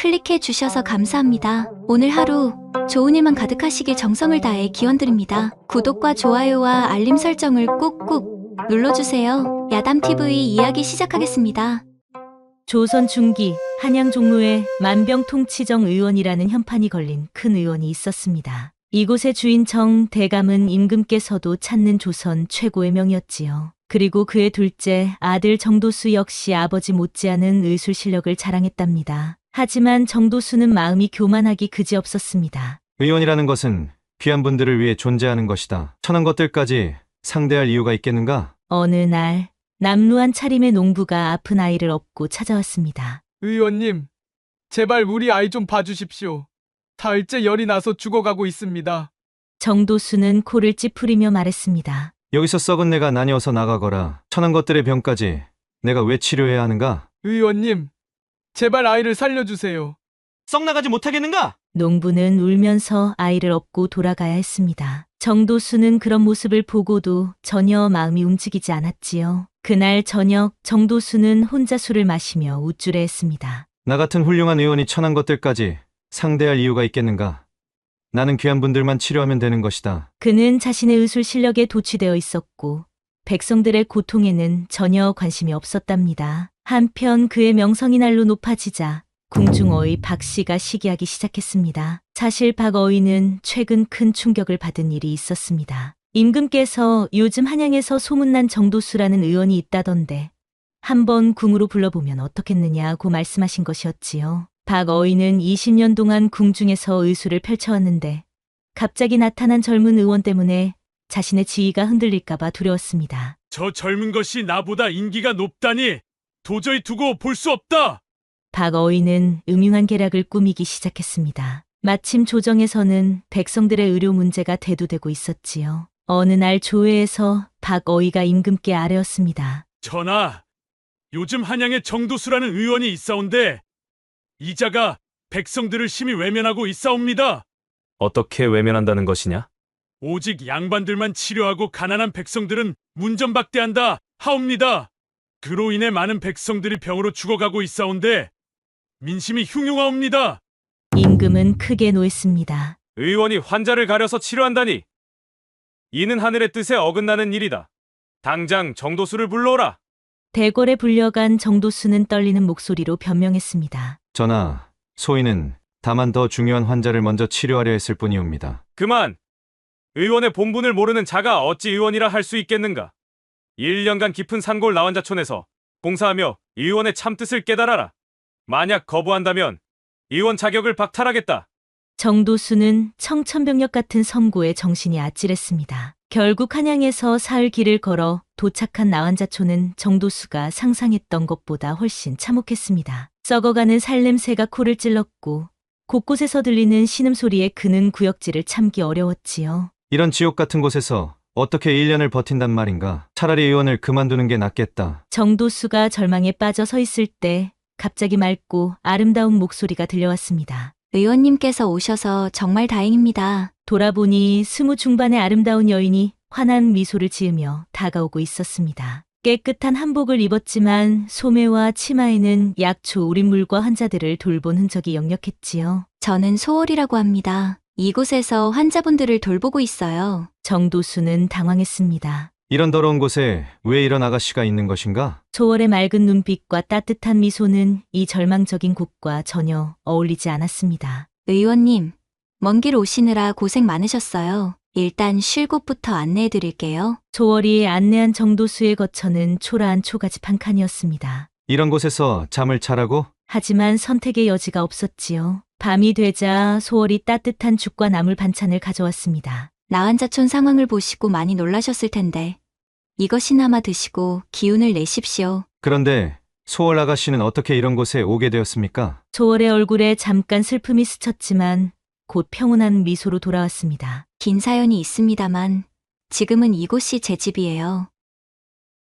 클릭해 주셔서 감사합니다. 오늘 하루 좋은 일만 가득하시길 정성을 다해 기원드립니다. 구독과 좋아요와 알림 설정을 꾹꾹 눌러주세요. 야담TV 이야기 시작하겠습니다. 조선 중기 한양 종로에 만병통치정 의원이라는 현판이 걸린 큰 의원이 있었습니다. 이곳의 주인 정 대감은 임금께서도 찾는 조선 최고의 명이었지요. 그리고 그의 둘째 아들 정도수 역시 아버지 못지않은 의술 실력을 자랑했답니다. 하지만 정도수는 마음이 교만하기 그지없었습니다. 의원이라는 것은 귀한 분들을 위해 존재하는 것이다. 천한 것들까지 상대할 이유가 있겠는가? 어느 날 남루한 차림의 농부가 아픈 아이를 업고 찾아왔습니다. 의원님, 제발 우리 아이 좀 봐주십시오. 다흘째 열이 나서 죽어가고 있습니다. 정도수는 코를 찌푸리며 말했습니다. 여기서 썩은 내가 나뉘어서 나가거라. 천한 것들의 병까지 내가 왜 치료해야 하는가? 의원님, 제발 아이를 살려주세요. 썩 나가지 못하겠는가? 농부는 울면서 아이를 업고 돌아가야 했습니다. 정도수는 그런 모습을 보고도 전혀 마음이 움직이지 않았지요. 그날 저녁 정도수는 혼자 술을 마시며 우쭐해했습니다. 나 같은 훌륭한 의원이 천한 것들까지 상대할 이유가 있겠는가? 나는 귀한 분들만 치료하면 되는 것이다. 그는 자신의 의술 실력에 도취되어 있었고 백성들의 고통에는 전혀 관심이 없었답니다. 한편 그의 명성이 날로 높아지자 궁중어의 박 씨가 시기하기 시작했습니다. 사실 박 어의는 최근 큰 충격을 받은 일이 있었습니다. 임금께서 요즘 한양에서 소문난 정도수라는 의원이 있다던데 한번 궁으로 불러보면 어떻겠느냐고 말씀하신 것이었지요. 박 어의는 20년 동안 궁중에서 의술을 펼쳐왔는데 갑자기 나타난 젊은 의원 때문에 자신의 지위가 흔들릴까봐 두려웠습니다. 저 젊은 것이 나보다 인기가 높다니 도저히 두고 볼 수 없다. 박 어의는 음흉한 계략을 꾸미기 시작했습니다. 마침 조정에서는 백성들의 의료 문제가 대두되고 있었지요. 어느 날 조회에서 박 어의가 임금께 아뢰었습니다. 전하, 요즘 한양에 정도수라는 의원이 있사온데 이자가 백성들을 심히 외면하고 있사옵니다. 어떻게 외면한다는 것이냐? 오직 양반들만 치료하고 가난한 백성들은 문전박대한다 하옵니다. 그로 인해 많은 백성들이 병으로 죽어가고 있사온데 민심이 흉흉하옵니다. 임금은 크게 노했습니다. 의원이 환자를 가려서 치료한다니. 이는 하늘의 뜻에 어긋나는 일이다. 당장 정도수를 불러오라. 대궐에 불려간 정도수는 떨리는 목소리로 변명했습니다. 전하, 소인은 다만 더 중요한 환자를 먼저 치료하려 했을 뿐이옵니다. 그만! 의원의 본분을 모르는 자가 어찌 의원이라 할 수 있겠는가? 1년간 깊은 산골 나환자촌에서 봉사하며 의원의 참뜻을 깨달아라. 만약 거부한다면 의원 자격을 박탈하겠다. 정도수는 청천벽력 같은 선고에 정신이 아찔했습니다. 결국 한양에서 사흘 길을 걸어 도착한 나환자촌은 정도수가 상상했던 것보다 훨씬 참혹했습니다. 썩어가는 살냄새가 코를 찔렀고 곳곳에서 들리는 신음소리에 그는 구역질을 참기 어려웠지요. 이런 지옥 같은 곳에서 어떻게 1년을 버틴단 말인가? 차라리 의원을 그만두는 게 낫겠다. 정도수가 절망에 빠져 서 있을 때 갑자기 맑고 아름다운 목소리가 들려왔습니다. 의원님께서 오셔서 정말 다행입니다. 돌아보니 20 중반의 아름다운 여인이 환한 미소를 지으며 다가오고 있었습니다. 깨끗한 한복을 입었지만 소매와 치마에는 약초 우린 물과 환자들을 돌본 흔적이 역력했지요. 저는 소월이라고 합니다. 이곳에서 환자분들을 돌보고 있어요. 정도수는 당황했습니다. 이런 더러운 곳에 왜 이런 아가씨가 있는 것인가? 소월의 맑은 눈빛과 따뜻한 미소는 이 절망적인 곳과 전혀 어울리지 않았습니다. 의원님, 먼 길 오시느라 고생 많으셨어요. 일단 쉴 곳부터 안내해 드릴게요. 소월이 안내한 정도수의 거처는 초라한 초가집 한 칸이었습니다. 이런 곳에서 잠을 자라고? 하지만 선택의 여지가 없었지요. 밤이 되자 소월이 따뜻한 죽과 나물 반찬을 가져왔습니다. 나환자촌 상황을 보시고 많이 놀라셨을 텐데 이것이나마 드시고 기운을 내십시오. 그런데 소월 아가씨는 어떻게 이런 곳에 오게 되었습니까? 소월의 얼굴에 잠깐 슬픔이 스쳤지만 곧 평온한 미소로 돌아왔습니다. 긴 사연이 있습니다만 지금은 이곳이 제 집이에요.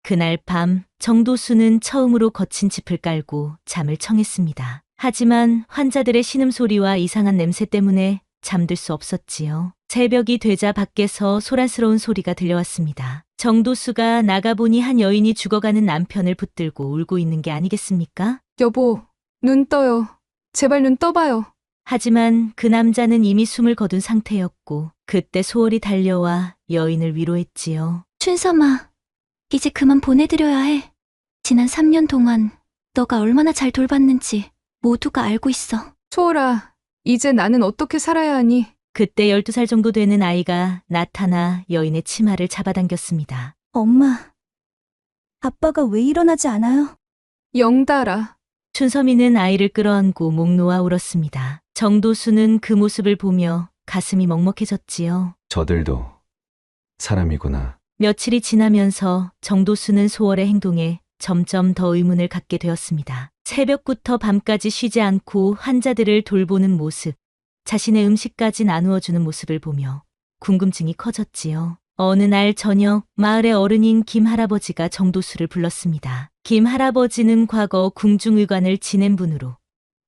그날 밤 정도수는 처음으로 거친 짚을 깔고 잠을 청했습니다. 하지만 환자들의 신음소리와 이상한 냄새 때문에 잠들 수 없었지요. 새벽이 되자 밖에서 소란스러운 소리가 들려왔습니다. 정도수가 나가보니 한 여인이 죽어가는 남편을 붙들고 울고 있는 게 아니겠습니까? 여보, 눈 떠요. 제발 눈 떠봐요. 하지만 그 남자는 이미 숨을 거둔 상태였고 그때 소월이 달려와 여인을 위로했지요. 춘섬아, 이제 그만 보내드려야 해. 지난 3년 동안 너가 얼마나 잘 돌봤는지 모두가 알고 있어. 소월아, 이제 나는 어떻게 살아야 하니? 그때 12살 정도 되는 아이가 나타나 여인의 치마를 잡아당겼습니다. 엄마, 아빠가 왜 일어나지 않아요? 영달아, 춘섬이는 아이를 끌어안고 목 놓아 울었습니다. 정도수는 그 모습을 보며 가슴이 먹먹해졌지요. 저들도 사람이구나. 며칠이 지나면서 정도수는 소월의 행동에 점점 더 의문을 갖게 되었습니다. 새벽부터 밤까지 쉬지 않고 환자들을 돌보는 모습, 자신의 음식까지 나누어주는 모습을 보며 궁금증이 커졌지요. 어느 날 저녁 마을의 어른인 김 할아버지가 정도수를 불렀습니다. 김 할아버지는 과거 궁중의관을 지낸 분으로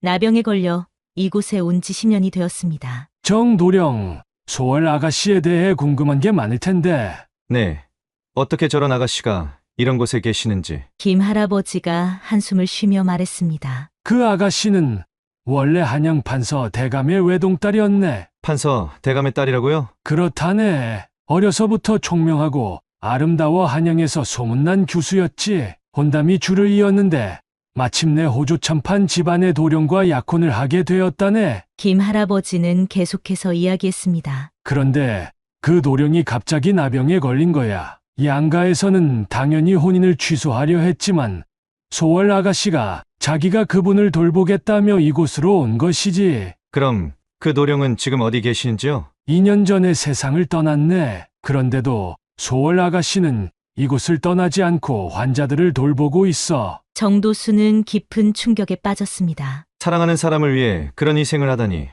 나병에 걸려 이곳에 온 지 10년이 되었습니다. 정도령, 소월 아가씨에 대해 궁금한 게 많을 텐데. 네. 어떻게 저런 아가씨가 이런 곳에 계시는지. 김 할아버지가 한숨을 쉬며 말했습니다. 그 아가씨는 원래 한양 판서 대감의 외동딸이었네. 판서 대감의 딸이라고요? 그렇다네. 어려서부터 총명하고 아름다워 한양에서 소문난 교수였지. 혼담이 줄을 이었는데 마침내 호조참판 집안의 도령과 약혼을 하게 되었다네. 김 할아버지는 계속해서 이야기했습니다. 그런데 그 도령이 갑자기 나병에 걸린 거야. 양가에서는 당연히 혼인을 취소하려 했지만 소월 아가씨가 자기가 그분을 돌보겠다며 이곳으로 온 것이지. 그럼 그 도령은 지금 어디 계시는지요? 2년 전에 세상을 떠났네. 그런데도 소월 아가씨는 이곳을 떠나지 않고 환자들을 돌보고 있어. 정도수는 깊은 충격에 빠졌습니다. 사랑하는 사람을 위해 그런 희생을 하다니.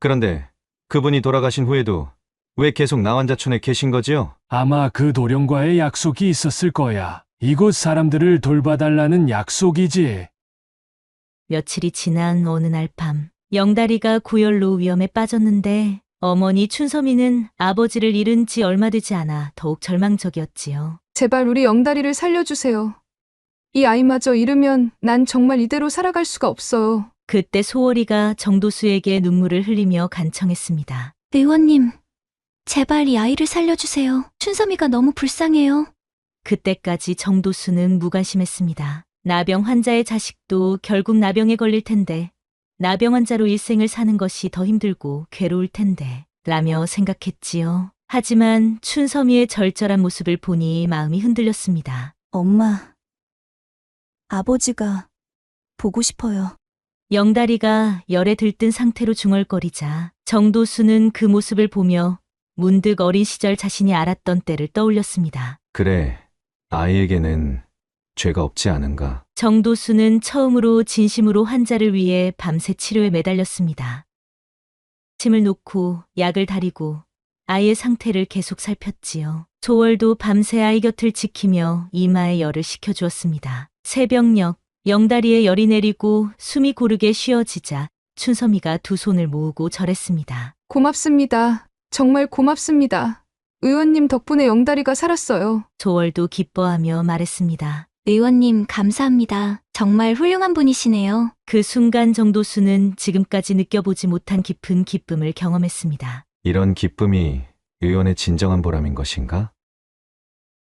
그런데 그분이 돌아가신 후에도 왜 계속 나환자촌에 계신 거지요? 아마 그 도령과의 약속이 있었을 거야. 이곳 사람들을 돌봐달라는 약속이지. 며칠이 지난 어느 날 밤, 영다리가 고열로 위험에 빠졌는데 어머니 춘섬이는 아버지를 잃은 지 얼마 되지 않아 더욱 절망적이었지요. 제발 우리 영다리를 살려주세요. 이 아이마저 잃으면 난 정말 이대로 살아갈 수가 없어요. 그때 소월이가 정도수에게 눈물을 흘리며 간청했습니다. 의원님, 제발 이 아이를 살려주세요. 춘섬이가 너무 불쌍해요. 그때까지 정도수는 무관심했습니다. 나병 환자의 자식도 결국 나병에 걸릴 텐데 나병 환자로 일생을 사는 것이 더 힘들고 괴로울 텐데 라며 생각했지요. 하지만 춘섬이의 절절한 모습을 보니 마음이 흔들렸습니다. 엄마, 아버지가 보고 싶어요. 영다리가 열에 들뜬 상태로 중얼거리자 정도수는 그 모습을 보며 문득 어린 시절 자신이 알았던 때를 떠올렸습니다. 그래, 아이에게는 죄가 없지 않은가. 정도수는 처음으로 진심으로 환자를 위해 밤새 치료에 매달렸습니다. 침을 놓고 약을 다리고 아이의 상태를 계속 살폈지요. 소월도 밤새 아이 곁을 지키며 이마에 열을 식혀주었습니다. 새벽녘 영다리에 열이 내리고 숨이 고르게 쉬어지자 춘섬이가 두 손을 모으고 절했습니다. 고맙습니다. 정말 고맙습니다. 의원님 덕분에 영다리가 살았어요. 소월도 기뻐하며 말했습니다. 의원님, 감사합니다. 정말 훌륭한 분이시네요. 그 순간 정도수는 지금까지 느껴보지 못한 깊은 기쁨을 경험했습니다. 이런 기쁨이 의원의 진정한 보람인 것인가?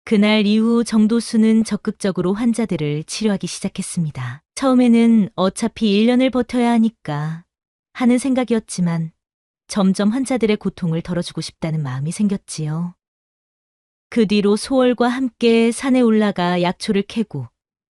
그날 이후 정도수는 적극적으로 환자들을 치료하기 시작했습니다. 처음에는 어차피 1년을 버텨야 하니까 하는 생각이었지만 점점 환자들의 고통을 덜어주고 싶다는 마음이 생겼지요. 그 뒤로 소월과 함께 산에 올라가 약초를 캐고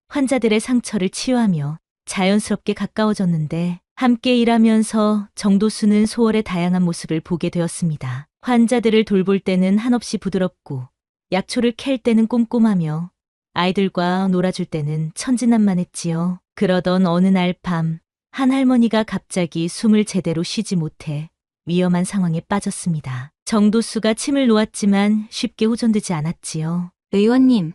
환자들의 상처를 치유하며 자연스럽게 가까워졌는데 함께 일하면서 정도수는 소월의 다양한 모습을 보게 되었습니다. 환자들을 돌볼 때는 한없이 부드럽고 약초를 캘 때는 꼼꼼하며 아이들과 놀아줄 때는 천진난만했지요. 그러던 어느 날 밤, 한 할머니가 갑자기 숨을 제대로 쉬지 못해 위험한 상황에 빠졌습니다. 정도수가 침을 놓았지만 쉽게 호전되지 않았지요. 의원님,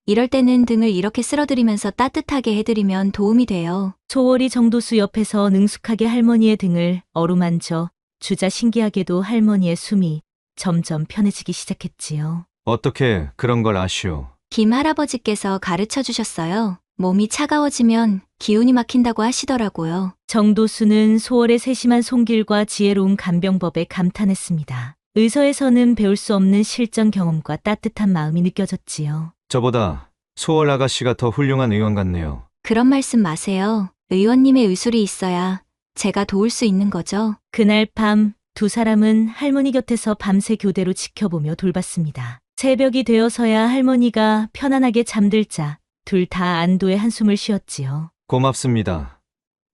이럴 때는 등을 이렇게 쓸어드리면서 따뜻하게 해드리면 도움이 돼요. 소월이 정도수 옆에서 능숙하게 할머니의 등을 어루만져 주자 신기하게도 할머니의 숨이 점점 편해지기 시작했지요. 어떻게 그런 걸 아시오? 김 할아버지께서 가르쳐 주셨어요. 몸이 차가워지면 기운이 막힌다고 하시더라고요. 정도수는 소월의 세심한 손길과 지혜로운 간병법에 감탄했습니다. 의서에서는 배울 수 없는 실전 경험과 따뜻한 마음이 느껴졌지요. 저보다 소월 아가씨가 더 훌륭한 의원 같네요. 그런 말씀 마세요. 의원님의 의술이 있어야 제가 도울 수 있는 거죠. 그날 밤 두 사람은 할머니 곁에서 밤새 교대로 지켜보며 돌봤습니다. 새벽이 되어서야 할머니가 편안하게 잠들자 둘 다 안도의 한숨을 쉬었지요. 고맙습니다.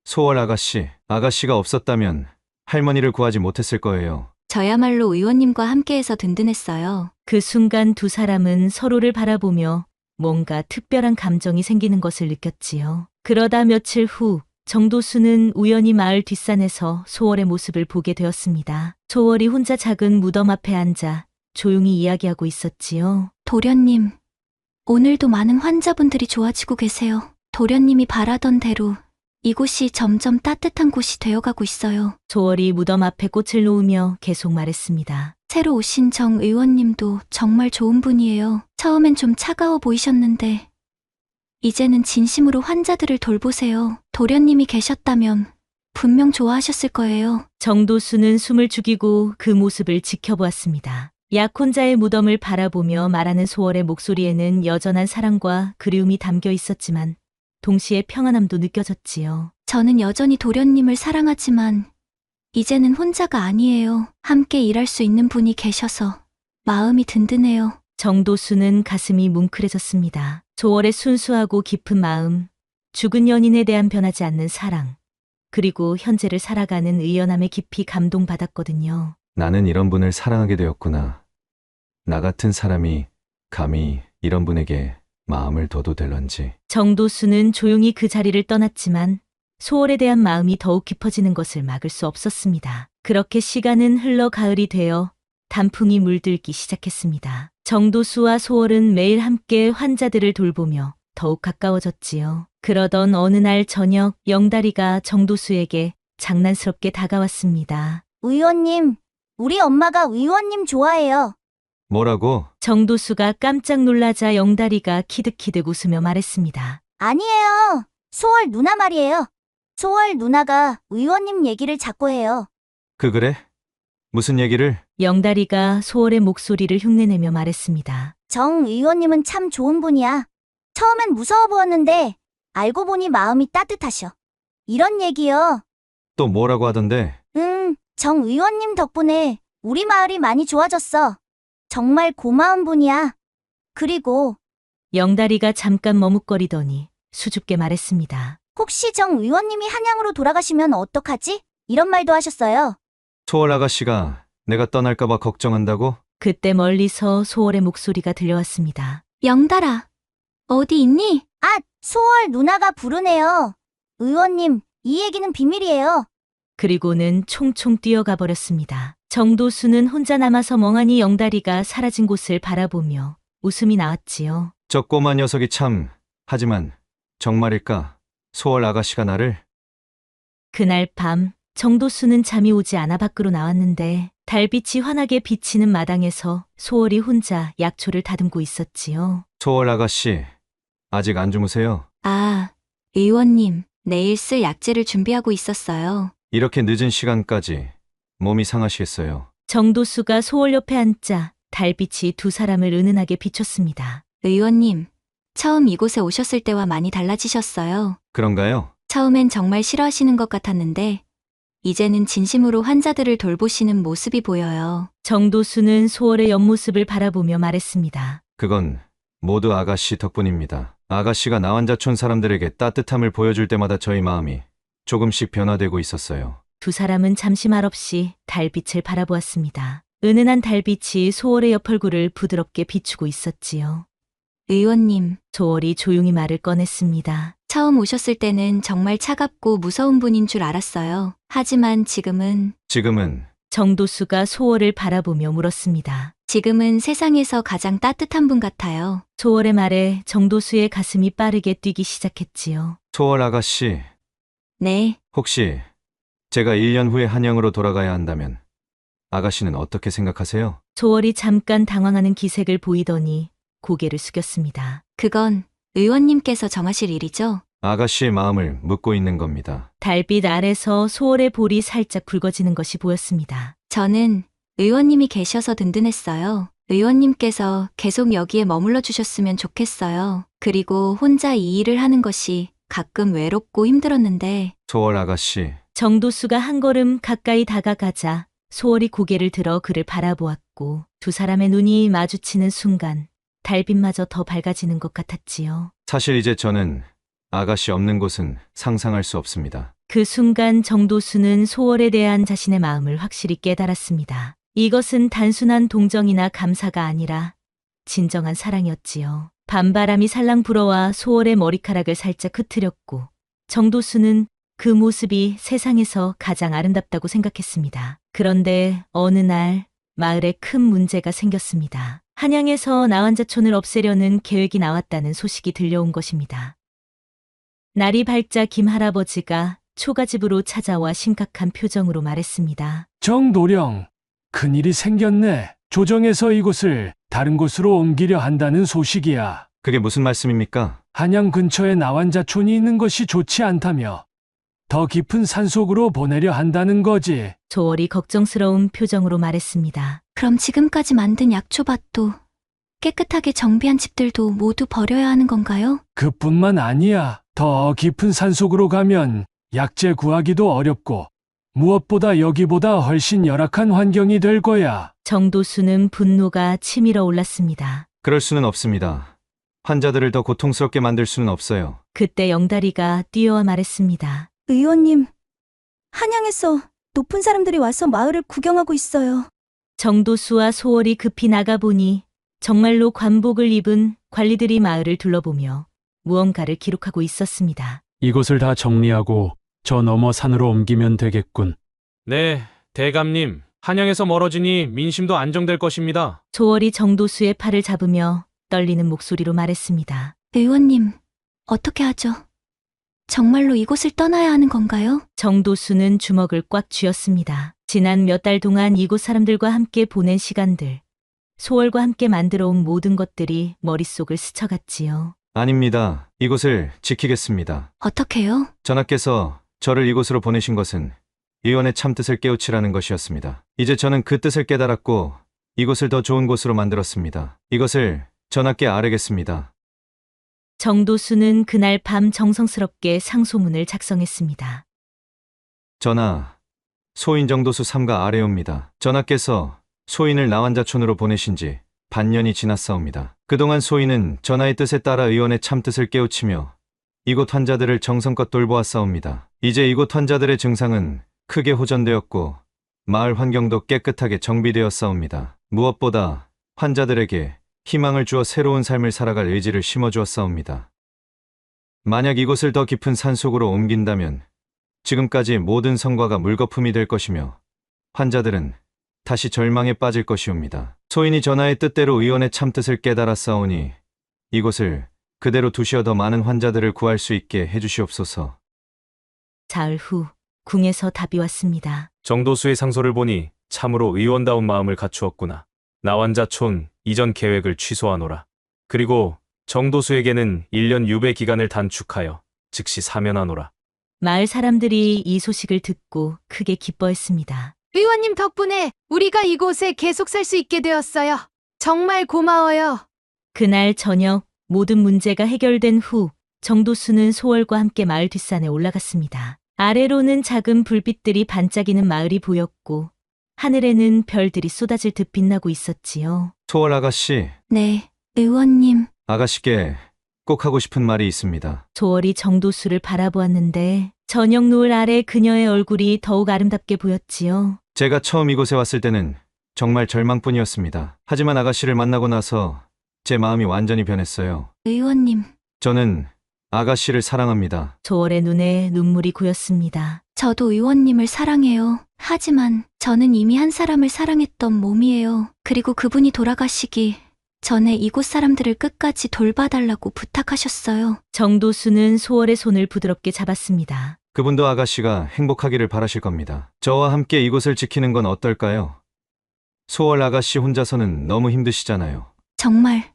소월 아가씨, 아가씨가 없었다면 할머니를 구하지 못했을 거예요. 저야말로 의원님과 함께해서 든든했어요. 그 순간 두 사람은 서로를 바라보며 뭔가 특별한 감정이 생기는 것을 느꼈지요. 그러다 며칠 후 정도수는 우연히 마을 뒷산에서 소월의 모습을 보게 되었습니다. 소월이 혼자 작은 무덤 앞에 앉아 조용히 이야기하고 있었지요. 도련님, 오늘도 많은 환자분들이 좋아지고 계세요. 도련님이 바라던 대로 이곳이 점점 따뜻한 곳이 되어가고 있어요. 소월이 무덤 앞에 꽃을 놓으며 계속 말했습니다. 새로 오신 정 의원님도 정말 좋은 분이에요. 처음엔 좀 차가워 보이셨는데 이제는 진심으로 환자들을 돌보세요. 도련님이 계셨다면 분명 좋아하셨을 거예요. 정도수는 숨을 죽이고 그 모습을 지켜보았습니다. 약혼자의 무덤을 바라보며 말하는 소월의 목소리에는 여전한 사랑과 그리움이 담겨 있었지만 동시에 평안함도 느껴졌지요. 저는 여전히 도련님을 사랑하지만 이제는 혼자가 아니에요. 함께 일할 수 있는 분이 계셔서 마음이 든든해요. 정도수는 가슴이 뭉클해졌습니다. 소월의 순수하고 깊은 마음, 죽은 연인에 대한 변하지 않는 사랑, 그리고 현재를 살아가는 의연함에 깊이 감동받았거든요. 나는 이런 분을 사랑하게 되었구나. 나 같은 사람이 감히 이런 분에게 마음을 둬도 될런지. 정도수는 조용히 그 자리를 떠났지만 소월에 대한 마음이 더욱 깊어지는 것을 막을 수 없었습니다. 그렇게 시간은 흘러 가을이 되어 단풍이 물들기 시작했습니다. 정도수와 소월은 매일 함께 환자들을 돌보며 더욱 가까워졌지요. 그러던 어느 날 저녁 영다리가 정도수에게 장난스럽게 다가왔습니다. 의원님, 우리 엄마가 의원님 좋아해요. 뭐라고? 정도수가 깜짝 놀라자 영다리가 키득키득 웃으며 말했습니다. 아니에요. 소월 누나 말이에요. 소월 누나가 의원님 얘기를 자꾸 해요. 그래? 무슨 얘기를? 영다리가 소월의 목소리를 흉내내며 말했습니다. 정 의원님은 참 좋은 분이야. 처음엔 무서워 보였는데 알고 보니 마음이 따뜻하셔. 이런 얘기요. 또 뭐라고 하던데? 정 의원님 덕분에 우리 마을이 많이 좋아졌어. 정말 고마운 분이야. 그리고 영다리가 잠깐 머뭇거리더니 수줍게 말했습니다. 혹시 정 의원님이 한양으로 돌아가시면 어떡하지? 이런 말도 하셨어요. 소월 아가씨가 내가 떠날까봐 걱정한다고? 그때 멀리서 소월의 목소리가 들려왔습니다. 영달아, 어디 있니? 아, 소월 누나가 부르네요. 의원님, 이 얘기는 비밀이에요. 그리고는 총총 뛰어가 버렸습니다. 정도수는 혼자 남아서 멍하니 영다리가 사라진 곳을 바라보며 웃음이 나왔지요. 저 꼬마 녀석이 참... 하지만 정말일까? 소월 아가씨가 나를... 그날 밤 정도수는 잠이 오지 않아 밖으로 나왔는데 달빛이 환하게 비치는 마당에서 소월이 혼자 약초를 다듬고 있었지요. 소월 아가씨, 아직 안 주무세요? 아, 의원님, 내일 쓸 약재를 준비하고 있었어요. 이렇게 늦은 시간까지 몸이 상하시겠어요. 정도수가 소월 옆에 앉자 달빛이 두 사람을 은은하게 비췄습니다. 의원님, 처음 이곳에 오셨을 때와 많이 달라지셨어요. 그런가요? 처음엔 정말 싫어하시는 것 같았는데 이제는 진심으로 환자들을 돌보시는 모습이 보여요. 정도수는 소월의 옆모습을 바라보며 말했습니다. 그건 모두 아가씨 덕분입니다. 아가씨가 나환자촌 사람들에게 따뜻함을 보여줄 때마다 저희 마음이 조금씩 변화되고 있었어요. 두 사람은 잠시 말없이 달빛을 바라보았습니다. 은은한 달빛이 소월의 옆 얼굴을 부드럽게 비추고 있었지요. 의원님, 소월이 조용히 말을 꺼냈습니다. 처음 오셨을 때는 정말 차갑고 무서운 분인 줄 알았어요. 하지만 지금은 정도수가 소월을 바라보며 물었습니다. 지금은 세상에서 가장 따뜻한 분 같아요. 소월의 말에 정도수의 가슴이 빠르게 뛰기 시작했지요. 소월 아가씨, 네, 혹시 제가 1년 후에 한양으로 돌아가야 한다면 아가씨는 어떻게 생각하세요? 소월이 잠깐 당황하는 기색을 보이더니 고개를 숙였습니다. 그건 의원님께서 정하실 일이죠. 아가씨의 마음을 묻고 있는 겁니다. 달빛 아래서 소월의 볼이 살짝 붉어지는 것이 보였습니다. 저는 의원님이 계셔서 든든했어요. 의원님께서 계속 여기에 머물러 주셨으면 좋겠어요. 그리고 혼자 이 일을 하는 것이 가끔 외롭고 힘들었는데 소월 아가씨, 정도수가 한 걸음 가까이 다가가자 소월이 고개를 들어 그를 바라보았고 두 사람의 눈이 마주치는 순간 달빛마저 더 밝아지는 것 같았지요. 사실 이제 저는 아가씨 없는 곳은 상상할 수 없습니다. 그 순간 정도수는 소월에 대한 자신의 마음을 확실히 깨달았습니다. 이것은 단순한 동정이나 감사가 아니라 진정한 사랑이었지요. 밤바람이 살랑 불어와 소월의 머리카락을 살짝 흐트렸고 정도수는 그 모습이 세상에서 가장 아름답다고 생각했습니다. 그런데 어느 날 마을에 큰 문제가 생겼습니다. 한양에서 나환자촌을 없애려는 계획이 나왔다는 소식이 들려온 것입니다. 날이 밝자 김 할아버지가 초가집으로 찾아와 심각한 표정으로 말했습니다. 정도령, 큰일이 생겼네. 조정에서 이곳을 다른 곳으로 옮기려 한다는 소식이야. 그게 무슨 말씀입니까? 한양 근처에 나환자촌이 있는 것이 좋지 않다며 더 깊은 산속으로 보내려 한다는 거지. 소월이 걱정스러운 표정으로 말했습니다. 그럼 지금까지 만든 약초밭도 깨끗하게 정비한 집들도 모두 버려야 하는 건가요? 그뿐만 아니야. 더 깊은 산속으로 가면 약재 구하기도 어렵고 무엇보다 여기보다 훨씬 열악한 환경이 될 거야. 정도수는 분노가 치밀어 올랐습니다. 그럴 수는 없습니다. 환자들을 더 고통스럽게 만들 수는 없어요. 그때 영다리가 뛰어와 말했습니다. 의원님, 한양에서 높은 사람들이 와서 마을을 구경하고 있어요. 정도수와 소월이 급히 나가보니 정말로 관복을 입은 관리들이 마을을 둘러보며 무언가를 기록하고 있었습니다. 이곳을 다 정리하고 저 너머 산으로 옮기면 되겠군. 네, 대감님. 한양에서 멀어지니 민심도 안정될 것입니다. 소월이 정도수의 팔을 잡으며 떨리는 목소리로 말했습니다. 의원님, 어떻게 하죠? 정말로 이곳을 떠나야 하는 건가요? 정도수는 주먹을 꽉 쥐었습니다. 지난 몇 달 동안 이곳 사람들과 함께 보낸 시간들, 소월과 함께 만들어 온 모든 것들이 머릿속을 스쳐갔지요. 아닙니다. 이곳을 지키겠습니다. 어떻게요? 전하께서 저를 이곳으로 보내신 것은 의원의 참뜻을 깨우치라는 것이었습니다. 이제 저는 그 뜻을 깨달았고 이곳을 더 좋은 곳으로 만들었습니다. 이것을 전하께 아뢰겠습니다. 정도수는 그날 밤 정성스럽게 상소문을 작성했습니다. 전하, 소인 정도수 삼가 아뢰옵니다. 전하께서 소인을 나환자촌으로 보내신 지 반년이 지났사옵니다. 그동안 소인은 전하의 뜻에 따라 의원의 참뜻을 깨우치며 이곳 환자들을 정성껏 돌보았사옵니다. 이제 이곳 환자들의 증상은 크게 호전되었고 마을 환경도 깨끗하게 정비되었사옵니다. 무엇보다 환자들에게 희망을 주어 새로운 삶을 살아갈 의지를 심어주었사옵니다. 만약 이곳을 더 깊은 산속으로 옮긴다면 지금까지 모든 성과가 물거품이 될 것이며 환자들은 다시 절망에 빠질 것이옵니다. 소인이 전하의 뜻대로 의원의 참뜻을 깨달았사오니 이곳을 그대로 두시어 더 많은 환자들을 구할 수 있게 해주시옵소서. 사흘 후 궁에서 답이 왔습니다. 정도수의 상소를 보니 참으로 의원다운 마음을 갖추었구나. 나환자촌 이전 계획을 취소하노라. 그리고 정도수에게는 1년 유배 기간을 단축하여 즉시 사면하노라. 마을 사람들이 이 소식을 듣고 크게 기뻐했습니다. 의원님 덕분에 우리가 이곳에 계속 살 수 있게 되었어요. 정말 고마워요. 그날 저녁 모든 문제가 해결된 후 정도수는 소월과 함께 마을 뒷산에 올라갔습니다. 아래로는 작은 불빛들이 반짝이는 마을이 보였고 하늘에는 별들이 쏟아질 듯 빛나고 있었지요. 소월 아가씨, 네, 의원님. 아가씨께 꼭 하고 싶은 말이 있습니다. 소월이 정도수를 바라보았는데 저녁 노을 아래 그녀의 얼굴이 더욱 아름답게 보였지요. 제가 처음 이곳에 왔을 때는 정말 절망뿐이었습니다. 하지만 아가씨를 만나고 나서 제 마음이 완전히 변했어요. 의원님. 저는 아가씨를 사랑합니다. 소월의 눈에 눈물이 고였습니다. 저도 의원님을 사랑해요. 하지만 저는 이미 한 사람을 사랑했던 몸이에요. 그리고 그분이 돌아가시기 전에 이곳 사람들을 끝까지 돌봐달라고 부탁하셨어요. 정도수는 소월의 손을 부드럽게 잡았습니다. 그분도 아가씨가 행복하기를 바라실 겁니다. 저와 함께 이곳을 지키는 건 어떨까요? 소월 아가씨 혼자서는 너무 힘드시잖아요. 정말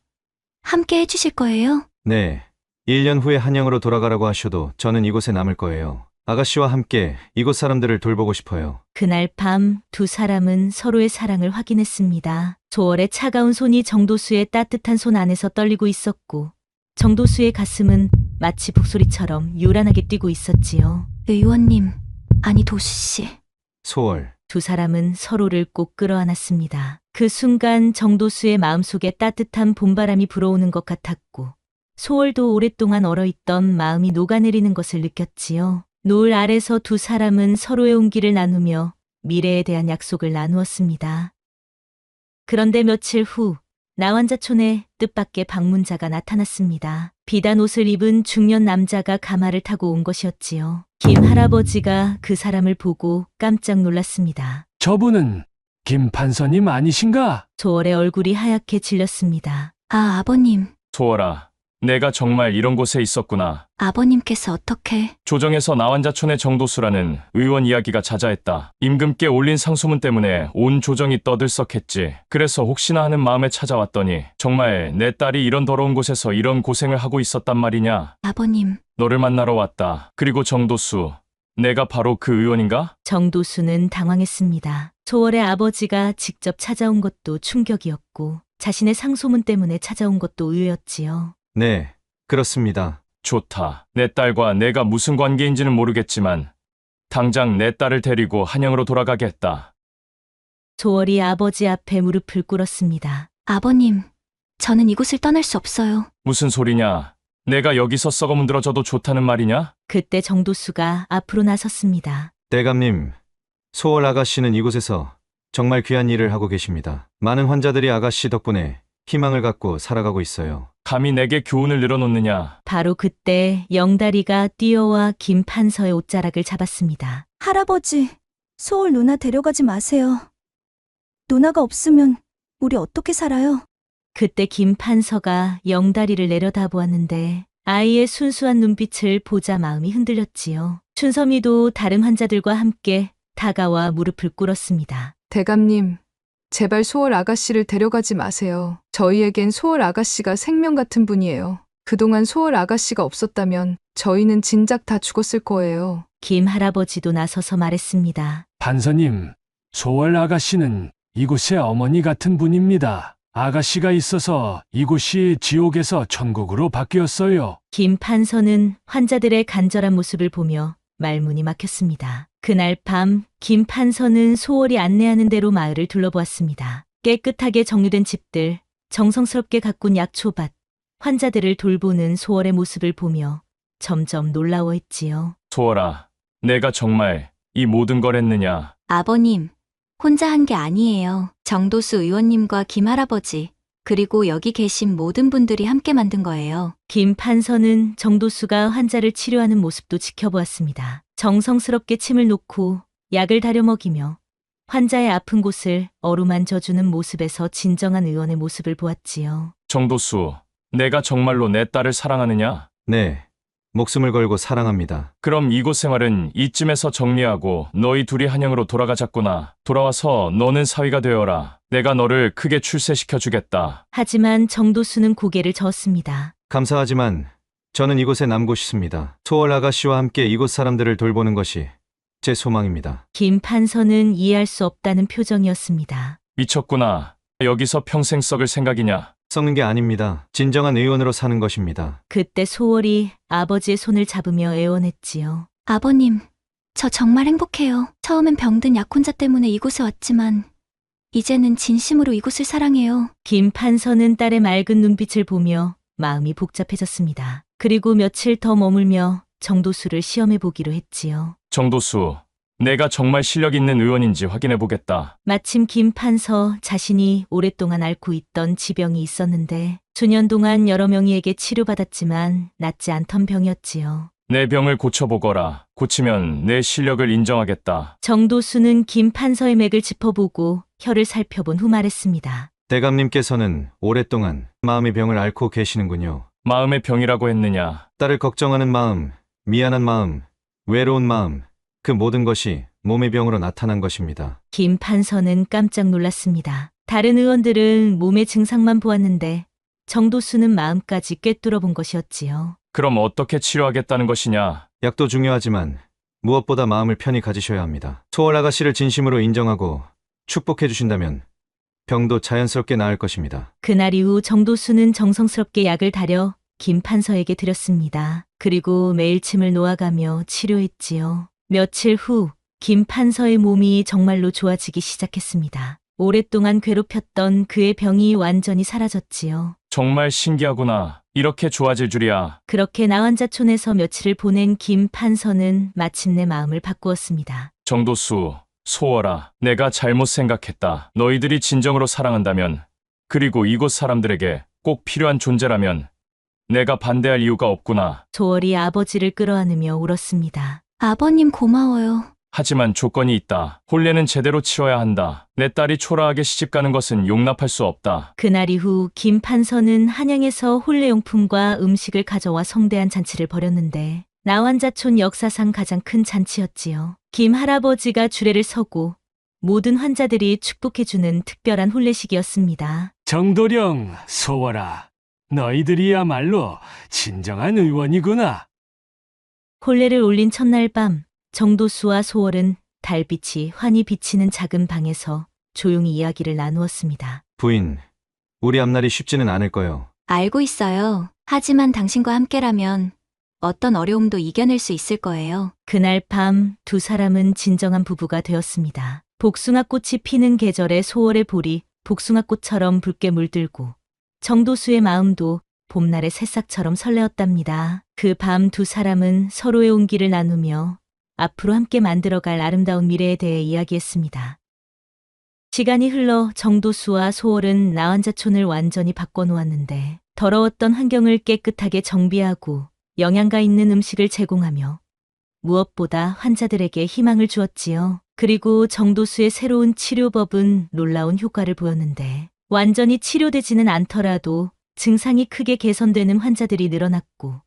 함께 해주실 거예요? 네, 1년 후에 한양으로 돌아가라고 하셔도 저는 이곳에 남을 거예요. 아가씨와 함께 이곳 사람들을 돌보고 싶어요. 그날 밤 두 사람은 서로의 사랑을 확인했습니다. 소월의 차가운 손이 정도수의 따뜻한 손 안에서 떨리고 있었고 정도수의 가슴은 마치 북소리처럼 요란하게 뛰고 있었지요. 의원님, 아니 도수씨. 소월. 두 사람은 서로를 꼭 끌어안았습니다. 그 순간 정도수의 마음속에 따뜻한 봄바람이 불어오는 것 같았고 소월도 오랫동안 얼어있던 마음이 녹아내리는 것을 느꼈지요. 노을 아래서 두 사람은 서로의 온기를 나누며 미래에 대한 약속을 나누었습니다. 그런데 며칠 후 나완자촌에 뜻밖의 방문자가 나타났습니다. 비단 옷을 입은 중년 남자가 가마를 타고 온 것이었지요. 김 할아버지가 그 사람을 보고 깜짝 놀랐습니다. 저분은 김 판서님 아니신가? 소월의 얼굴이 하얗게 질렸습니다. 아, 아버님. 소월아, 내가 정말 이런 곳에 있었구나. 아버님께서 어떻게... 조정에서 나완자촌의 정도수라는 의원 이야기가 자자했다. 임금께 올린 상소문 때문에 온 조정이 떠들썩했지. 그래서 혹시나 하는 마음에 찾아왔더니 정말 내 딸이 이런 더러운 곳에서 이런 고생을 하고 있었단 말이냐. 아버님. 너를 만나러 왔다. 그리고 정도수, 내가 바로 그 의원인가? 정도수는 당황했습니다. 소월의 아버지가 직접 찾아온 것도 충격이었고 자신의 상소문 때문에 찾아온 것도 의외였지요. 네, 그렇습니다. 좋다. 내 딸과 내가 무슨 관계인지는 모르겠지만 당장 내 딸을 데리고 한양으로 돌아가겠다. 소월이 아버지 앞에 무릎을 꿇었습니다. 아버님, 저는 이곳을 떠날 수 없어요. 무슨 소리냐? 내가 여기서 썩어 문드러져도 좋다는 말이냐? 그때 정도수가 앞으로 나섰습니다. 대감님, 소월 아가씨는 이곳에서 정말 귀한 일을 하고 계십니다. 많은 환자들이 아가씨 덕분에 희망을 갖고 살아가고 있어요. 감히 내게 교훈을 늘어놓느냐? 바로 그때 영다리가 뛰어와 김 판서의 옷자락을 잡았습니다. 할아버지, 소월 누나 데려가지 마세요. 누나가 없으면 우리 어떻게 살아요? 그때 김 판서가 영다리를 내려다보았는데 아이의 순수한 눈빛을 보자 마음이 흔들렸지요. 춘섬이도 다른 환자들과 함께 다가와 무릎을 꿇었습니다. 대감님, 제발 소월 아가씨를 데려가지 마세요. 저희에겐 소월 아가씨가 생명 같은 분이에요. 그동안 소월 아가씨가 없었다면 저희는 진작 다 죽었을 거예요. 김 할아버지도 나서서 말했습니다. 판서님, 소월 아가씨는 이곳의 어머니 같은 분입니다. 아가씨가 있어서 이곳이 지옥에서 천국으로 바뀌었어요. 김 판서는 환자들의 간절한 모습을 보며 말문이 막혔습니다. 그날 밤 김 판서는 소월이 안내하는 대로 마을을 둘러보았습니다. 깨끗하게 정리된 집들, 정성스럽게 가꾼 약초밭, 환자들을 돌보는 소월의 모습을 보며 점점 놀라워했지요. 소월아, 내가 정말 이 모든 걸 했느냐? 아버님, 혼자 한 게 아니에요. 정도수 의원님과 김 할아버지, 그리고 여기 계신 모든 분들이 함께 만든 거예요. 김 판서는 정도수가 환자를 치료하는 모습도 지켜보았습니다. 정성스럽게 침을 놓고 약을 다려 먹이며 환자의 아픈 곳을 어루만져주는 모습에서 진정한 의원의 모습을 보았지요. 정도수, 내가 정말로 내 딸을 사랑하느냐? 네, 목숨을 걸고 사랑합니다. 그럼 이곳 생활은 이쯤에서 정리하고 너희 둘이 한양으로 돌아가자꾸나. 돌아와서 너는 사위가 되어라. 내가 너를 크게 출세시켜주겠다. 하지만 정도수는 고개를 저었습니다. 감사하지만 저는 이곳에 남고 싶습니다. 소월 아가씨와 함께 이곳 사람들을 돌보는 것이 제 소망입니다. 김 판서는 이해할 수 없다는 표정이었습니다. 미쳤구나. 여기서 평생 썩을 생각이냐? 썩는 게 아닙니다. 진정한 의원으로 사는 것입니다. 그때 소월이 아버지의 손을 잡으며 애원했지요. 아버님, 저 정말 행복해요. 처음엔 병든 약혼자 때문에 이곳에 왔지만 이제는 진심으로 이곳을 사랑해요. 김 판서는 딸의 맑은 눈빛을 보며 마음이 복잡해졌습니다. 그리고 며칠 더 머물며 정도수를 시험해 보기로 했지요. 정도수, 내가 정말 실력 있는 의원인지 확인해 보겠다. 마침 김 판서 자신이 오랫동안 앓고 있던 지병이 있었는데 수년 동안 여러 명의에게 치료받았지만 낫지 않던 병이었지요. 내 병을 고쳐보거라. 고치면 내 실력을 인정하겠다. 정도수는 김 판서의 맥을 짚어보고 혀를 살펴본 후 말했습니다. 대감님께서는 오랫동안 마음의 병을 앓고 계시는군요. 마음의 병이라고 했느냐? 딸을 걱정하는 마음, 미안한 마음, 외로운 마음, 그 모든 것이 몸의 병으로 나타난 것입니다. 김 판서는 깜짝 놀랐습니다. 다른 의원들은 몸의 증상만 보았는데 정도수는 마음까지 꿰뚫어 본 것이었지요. 그럼 어떻게 치료하겠다는 것이냐? 약도 중요하지만 무엇보다 마음을 편히 가지셔야 합니다. 소월 아가씨를 진심으로 인정하고 축복해 주신다면 병도 자연스럽게 나을 것입니다. 그날 이후 정도수는 정성스럽게 약을 다려 김 판서에게 드렸습니다. 그리고 매일 침을 놓아가며 치료했지요. 며칠 후 김 판서의 몸이 정말로 좋아지기 시작했습니다. 오랫동안 괴롭혔던 그의 병이 완전히 사라졌지요. 정말 신기하구나. 이렇게 좋아질 줄이야. 그렇게 나환자촌에서 며칠을 보낸 김 판서는 마침내 마음을 바꾸었습니다. 정도수, 소월아, 내가 잘못 생각했다. 너희들이 진정으로 사랑한다면, 그리고 이곳 사람들에게 꼭 필요한 존재라면 내가 반대할 이유가 없구나. 소월이 아버지를 끌어안으며 울었습니다. 아버님 고마워요. 하지만 조건이 있다. 혼례는 제대로 치러야 한다. 내 딸이 초라하게 시집가는 것은 용납할 수 없다. 그날 이후 김 판서는 한양에서 혼례용품과 음식을 가져와 성대한 잔치를 벌였는데 나환자촌 역사상 가장 큰 잔치였지요. 김 할아버지가 주례를 서고 모든 환자들이 축복해주는 특별한 혼례식이었습니다. 정도령, 소월아, 너희들이야말로 진정한 의원이구나. 혼례를 올린 첫날 밤 정도수와 소월은 달빛이 환히 비치는 작은 방에서 조용히 이야기를 나누었습니다. 부인, 우리 앞날이 쉽지는 않을 거요. 알고 있어요. 하지만 당신과 함께라면 어떤 어려움도 이겨낼 수 있을 거예요. 그날 밤 두 사람은 진정한 부부가 되었습니다. 복숭아꽃이 피는 계절에 소월의 볼이 복숭아꽃처럼 붉게 물들고 정도수의 마음도 봄날의 새싹처럼 설레었답니다. 그 밤 두 사람은 서로의 온기를 나누며 앞으로 함께 만들어갈 아름다운 미래에 대해 이야기했습니다. 시간이 흘러 정도수와 소월은 나환자촌을 완전히 바꿔놓았는데 더러웠던 환경을 깨끗하게 정비하고 영양가 있는 음식을 제공하며 무엇보다 환자들에게 희망을 주었지요. 그리고 정도수의 새로운 치료법은 놀라운 효과를 보였는데 완전히 치료되지는 않더라도 증상이 크게 개선되는 환자들이 늘어났고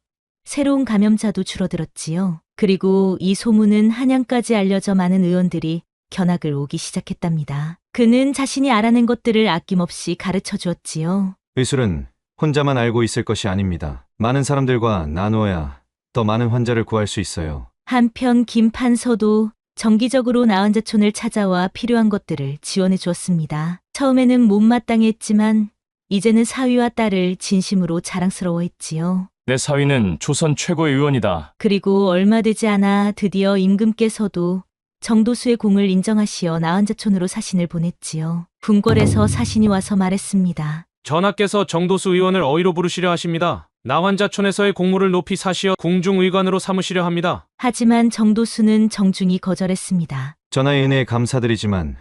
새로운 감염자도 줄어들었지요. 그리고 이 소문은 한양까지 알려져 많은 의원들이 견학을 오기 시작했답니다. 그는 자신이 알아낸 것들을 아낌없이 가르쳐 주었지요. 의술은 혼자만 알고 있을 것이 아닙니다. 많은 사람들과 나누어야 더 많은 환자를 구할 수 있어요. 한편 김 판서도 정기적으로 나환자촌을 찾아와 필요한 것들을 지원해 주었습니다. 처음에는 못마땅했지만 이제는 사위와 딸을 진심으로 자랑스러워했지요. 내 사위는 조선 최고의 의원이다. 그리고 얼마 되지 않아 드디어 임금께서도 정도수의 공을 인정하시어 나환자촌으로 사신을 보냈지요. 궁궐에서 사신이 와서 말했습니다. 전하께서 정도수 의원을 어이로 부르시려 하십니다. 나환자촌에서의 공무를 높이 사시어 궁중의관으로 삼으시려 합니다. 하지만 정도수는 정중히 거절했습니다. 전하의 은혜에 감사드리지만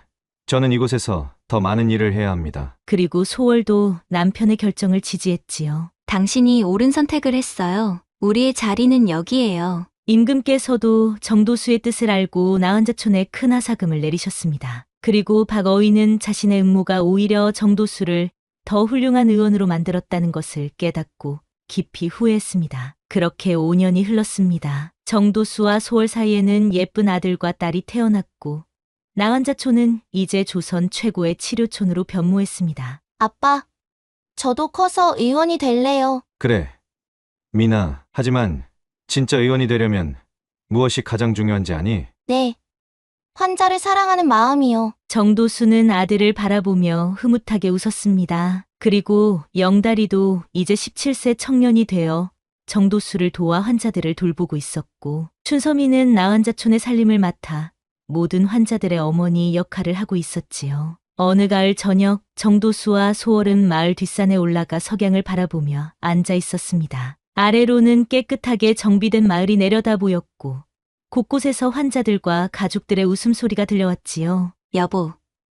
저는 이곳에서 더 많은 일을 해야 합니다. 그리고 소월도 남편의 결정을 지지했지요. 당신이 옳은 선택을 했어요. 우리의 자리는 여기예요. 임금께서도 정도수의 뜻을 알고 나환자촌에 큰 하사금을 내리셨습니다. 그리고 박어의는 자신의 음모가 오히려 정도수를 더 훌륭한 의원으로 만들었다는 것을 깨닫고 깊이 후회했습니다. 그렇게 5년이 흘렀습니다. 정도수와 소월 사이에는 예쁜 아들과 딸이 태어났고 나환자촌은 이제 조선 최고의 치료촌으로 변모했습니다. 아빠, 저도 커서 의원이 될래요. 그래, 미나. 하지만 진짜 의원이 되려면 무엇이 가장 중요한지 아니? 네. 환자를 사랑하는 마음이요. 정도수는 아들을 바라보며 흐뭇하게 웃었습니다. 그리고 영다리도 이제 17세 청년이 되어 정도수를 도와 환자들을 돌보고 있었고 춘서미는 나환자촌의 살림을 맡아 모든 환자들의 어머니 역할을 하고 있었지요. 어느 가을 저녁 정도수와 소월은 마을 뒷산에 올라가 석양을 바라보며 앉아 있었습니다. 아래로는 깨끗하게 정비된 마을이 내려다 보였고 곳곳에서 환자들과 가족들의 웃음소리가 들려왔지요. 여보,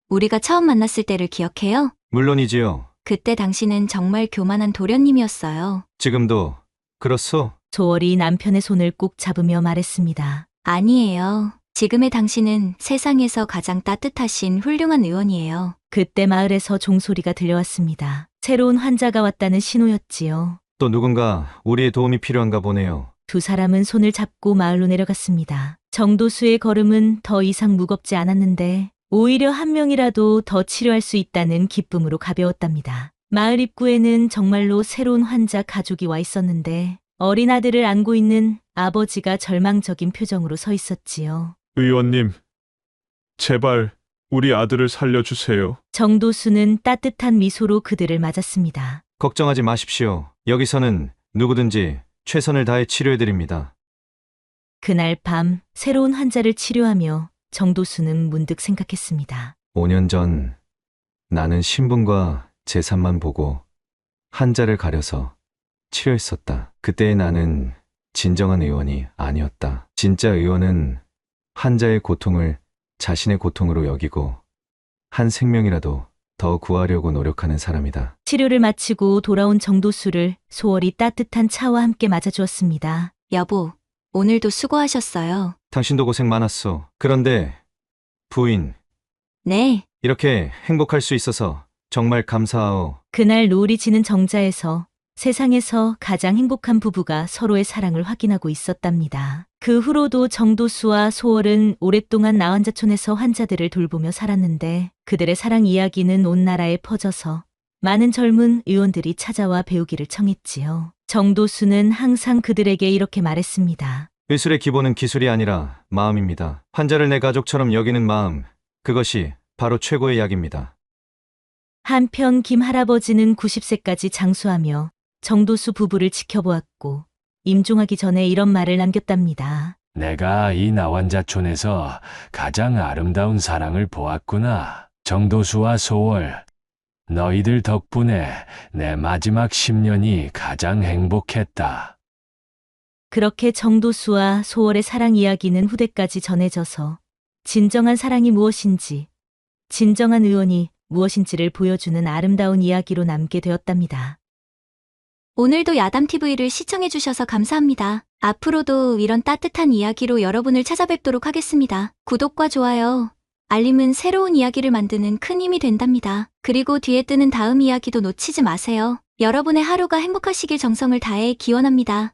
우리가 처음 만났을 때를 기억해요? 물론이지요. 그때 당신은 정말 교만한 도련님이었어요. 지금도 그렇소? 소월이 남편의 손을 꼭 잡으며 말했습니다. 아니에요. 지금의 당신은 세상에서 가장 따뜻하신 훌륭한 의원이에요. 그때 마을에서 종소리가 들려왔습니다. 새로운 환자가 왔다는 신호였지요. 또 누군가 우리의 도움이 필요한가 보네요. 두 사람은 손을 잡고 마을로 내려갔습니다. 정도수의 걸음은 더 이상 무겁지 않았는데 오히려 한 명이라도 더 치료할 수 있다는 기쁨으로 가벼웠답니다. 마을 입구에는 정말로 새로운 환자 가족이 와 있었는데 어린 아들을 안고 있는 아버지가 절망적인 표정으로 서 있었지요. 의원님, 제발 우리 아들을 살려주세요. 정도수는 따뜻한 미소로 그들을 맞았습니다. 걱정하지 마십시오. 여기서는 누구든지 최선을 다해 치료해드립니다. 그날 밤 새로운 환자를 치료하며 정도수는 문득 생각했습니다. 5년 전 나는 신분과 재산만 보고 환자를 가려서 치료했었다. 그때의 나는 진정한 의원이 아니었다. 진짜 의원은 환자의 고통을 자신의 고통으로 여기고 한 생명이라도 더 구하려고 노력하는 사람이다. 치료를 마치고 돌아온 정도수를 소월이 따뜻한 차와 함께 맞아주었습니다. 여보, 오늘도 수고하셨어요. 당신도 고생 많았어. 그런데 부인, 네, 이렇게 행복할 수 있어서 정말 감사하오. 그날 노을이 지는 정자에서 세상에서 가장 행복한 부부가 서로의 사랑을 확인하고 있었답니다. 그 후로도 정도수와 소월은 오랫동안 나환자촌에서 환자들을 돌보며 살았는데 그들의 사랑 이야기는 온 나라에 퍼져서 많은 젊은 의원들이 찾아와 배우기를 청했지요. 정도수는 항상 그들에게 이렇게 말했습니다. 의술의 기본은 기술이 아니라 마음입니다. 환자를 내 가족처럼 여기는 마음, 그것이 바로 최고의 약입니다. 한편 김 할아버지는 90세까지 장수하며 정도수 부부를 지켜보았고 임종하기 전에 이런 말을 남겼답니다. 내가 이 나환자촌에서 가장 아름다운 사랑을 보았구나. 정도수와 소월, 너희들 덕분에 내 마지막 10년이 가장 행복했다. 그렇게 정도수와 소월의 사랑 이야기는 후대까지 전해져서 진정한 사랑이 무엇인지, 진정한 의원이 무엇인지를 보여주는 아름다운 이야기로 남게 되었답니다. 오늘도 야담TV를 시청해주셔서 감사합니다. 앞으로도 이런 따뜻한 이야기로 여러분을 찾아뵙도록 하겠습니다. 구독과 좋아요, 알림은 새로운 이야기를 만드는 큰 힘이 된답니다. 그리고 뒤에 뜨는 다음 이야기도 놓치지 마세요. 여러분의 하루가 행복하시길 정성을 다해 기원합니다.